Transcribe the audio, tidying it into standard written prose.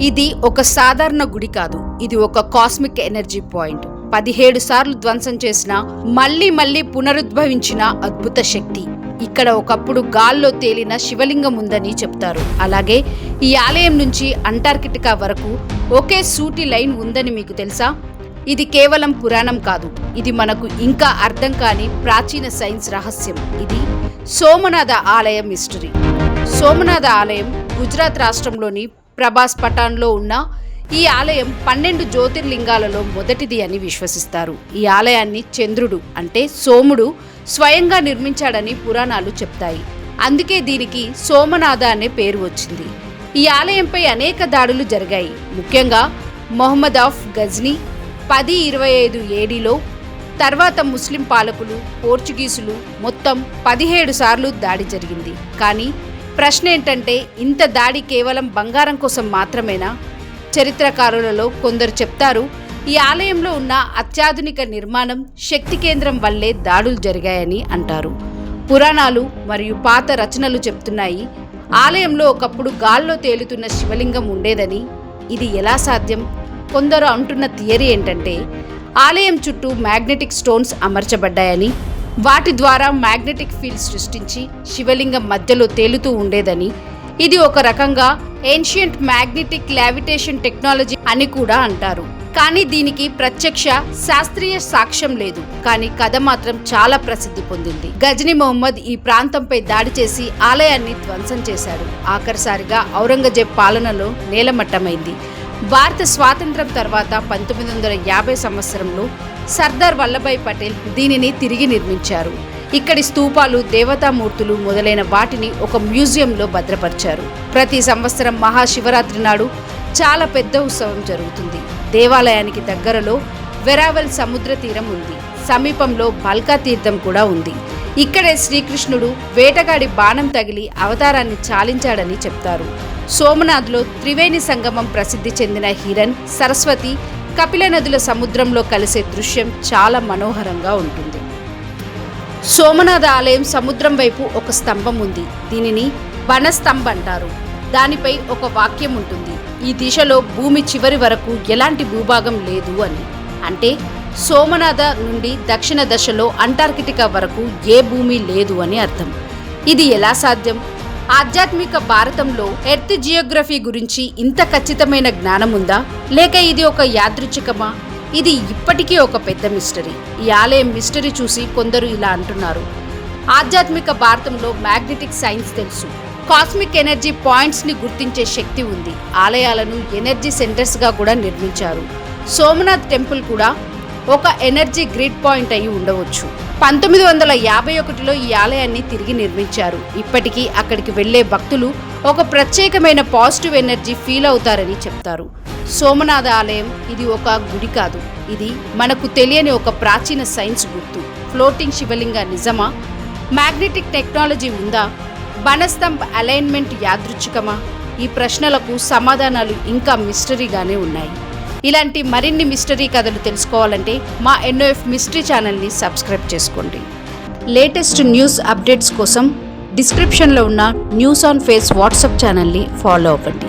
ఇది ఒక సాధారణ గుడి కాదు, ఇది ఒక కాస్మిక్ ఎనర్జీ పాయింట్. 17 సార్లు ధ్వంసం చేసిన మళ్లీ పునరుద్భవించిన అద్భుత శక్తి. ఇక్కడ ఒకప్పుడు గాల్లో తేలిన శివలింగం ఉందని చెప్తారు. అలాగే ఈ ఆలయం నుంచి అంటార్కిటికా వరకు ఒకే సూటి లైన్ ఉందని మీకు తెలుసా? ఇది కేవలం పురాణం కాదు, ఇది మనకు ఇంకా అర్థం కాని ప్రాచీన సైన్స్ రహస్యం. ఇది సోమనాథ ఆలయ మిస్టరీ. సోమనాథ ఆలయం గుజరాత్ రాష్ట్రంలోని ప్రభాస్ పఠాన్లో ఉన్న ఈ ఆలయం 12 జ్యోతిర్లింగాలలో మొదటిది అని విశ్వసిస్తారు. ఈ ఆలయాన్ని చంద్రుడు అంటే సోముడు స్వయంగా నిర్మించాడని పురాణాలు చెప్తాయి. అందుకే దీనికి సోమనాథ అనే పేరు వచ్చింది. ఈ ఆలయంపై అనేక దాడులు జరిగాయి. ముఖ్యంగా మొహమ్మద్ ఆఫ్ గజ్నీ 1025 ఏడీలో, తర్వాత ముస్లిం పాలకులు, పోర్చుగీసులు మొత్తం 17 సార్లు దాడి జరిగింది. కానీ ప్రశ్న ఏంటంటే, ఇంత దాడి కేవలం బంగారం కోసం మాత్రమేనా? చరిత్రకారులలో కొందరు చెప్తారు, ఈ ఆలయంలో ఉన్న అత్యాధునిక నిర్మాణం, శక్తి కేంద్రం వల్లే దాడులు జరిగాయని అంటారు. పురాణాలు మరియు పాత రచనలు చెప్తున్నాయి, ఆలయంలో ఒకప్పుడు గాల్లో తేలుతున్న శివలింగం ఉండేదని. ఇది ఎలా సాధ్యం? కొందరు అంటున్న థియరీ ఏంటంటే, ఆలయం చుట్టూ మ్యాగ్నెటిక్ స్టోన్స్ అమర్చబడ్డాయని, వాటి ద్వారా మ్యాగ్నెటిక్ ఫీల్డ్ సృష్టించి శివలింగం మధ్యలో తేలుతూ ఉండేదని. ఇది ఒక రకంగా ఏన్షియంట్ మ్యాగ్నెటిక్ లావిటేషన్ టెక్నాలజీ అని కూడా అంటారు. కానీ దీనికి ప్రత్యక్ష శాస్త్రీయ సాక్ష్యం లేదు. కానీ కథ మాత్రం చాలా ప్రసిద్ధి పొందింది. గజ్నీ మొహమ్మద్ ఈ ప్రాంతంపై దాడి చేసి ఆలయాన్ని ధ్వంసం చేశాడు. ఆఖరిసారిగా ఔరంగజేబ్ పాలనలో నేలమట్టమైంది. భారత స్వాతంత్ర్యం తర్వాత 1950 సంవత్సరంలో సర్దార్ వల్లభాయ్ పటేల్ దీనిని తిరిగి నిర్మించారు. ఇక్కడి స్తూపాలు, దేవతామూర్తులు మొదలైన వాటిని ఒక మ్యూజియంలో భద్రపరిచారు. ప్రతి సంవత్సరం మహాశివరాత్రి నాడు చాలా పెద్ద ఉత్సవం జరుగుతుంది. దేవాలయానికి దగ్గరలో వెరావల్ సముద్ర తీరం ఉంది. సమీపంలో బల్కా తీర్థం కూడా ఉంది. ఇక్కడే శ్రీకృష్ణుడు వేటగాడి బాణం తగిలి అవతారాన్ని చాలించాడని చెప్తారు. సోమనాథ్లో త్రివేణి సంగమం ప్రసిద్ధి చెందిన హిరణ్, సరస్వతి, కపిల నదుల సముద్రంలో కలిసే దృశ్యం చాలా మనోహరంగా ఉంటుంది. సోమనాథ ఆలయం సముద్రం వైపు ఒక స్తంభం ఉంది. దీనిని వనస్తంభం అంటారు. దానిపై ఒక వాక్యం ఉంటుంది, ఈ దిశలో భూమి చివరి వరకు ఎలాంటి భూభాగం లేదు అని. అంటే సోమనాథ నుండి దక్షిణ దశలో అంటార్కిటికా వరకు ఏ భూమి లేదు అని అర్థం. ఇది ఎలా సాధ్యం? ఆధ్యాత్మిక భారతంలో ఎర్త్ జియోగ్రఫీ గురించి ఇంత ఖచ్చితమైన జ్ఞానం ఉందా, లేక ఇది ఒక యాదృచ్ఛికమా? ఇది ఇప్పటికీ ఒక పెద్ద మిస్టరీ. ఈ ఆలయం మిస్టరీ చూసి కొందరు ఇలా అంటున్నారు, ఆధ్యాత్మిక భారతంలో మ్యాగ్నెటిక్ సైన్స్ తెలుసు, కాస్మిక్ ఎనర్జీ పాయింట్స్ ని గుర్తించే శక్తి ఉంది. ఆలయాలను ఎనర్జీ సెంటర్స్ గా కూడా నిర్మించారు. సోమనాథ్ టెంపుల్ కూడా ఒక ఎనర్జీ గ్రిడ్ పాయింట్ అయి ఉండవచ్చు. 1951లో ఈ ఆలయాన్ని తిరిగి నిర్మించారు. ఇప్పటికీ అక్కడికి వెళ్లే భక్తులు ఒక ప్రత్యేకమైన పాజిటివ్ ఎనర్జీ ఫీల్ అవుతారని చెప్తారు. సోమనాథ ఆలయం ఇది ఒక గుడి కాదు, ఇది మనకు తెలియని ఒక ప్రాచీన సైన్స్ గుర్తు. ఫ్లోటింగ్ శివలింగ నిజమా? మ్యాగ్నెటిక్ టెక్నాలజీ ఉందా? వనస్తంభ్ అలైన్మెంట్ యాదృచ్ఛికమా? ఈ ప్రశ్నలకు సమాధానాలు ఇంకా మిస్టరీగానే ఉన్నాయి. ఇలాంటి మరిన్ని మిస్టరీ కథలు తెలుసుకోవాలంటే మా NOF మిస్టరీ ఛానల్ని సబ్స్క్రైబ్ చేసుకోండి. లేటెస్ట్ న్యూస్ అప్డేట్స్ కోసం డిస్క్రిప్షన్లో ఉన్న న్యూస్ ఆన్ ఫేస్ వాట్సాప్ ఛానల్ని ఫాలో అవ్వండి.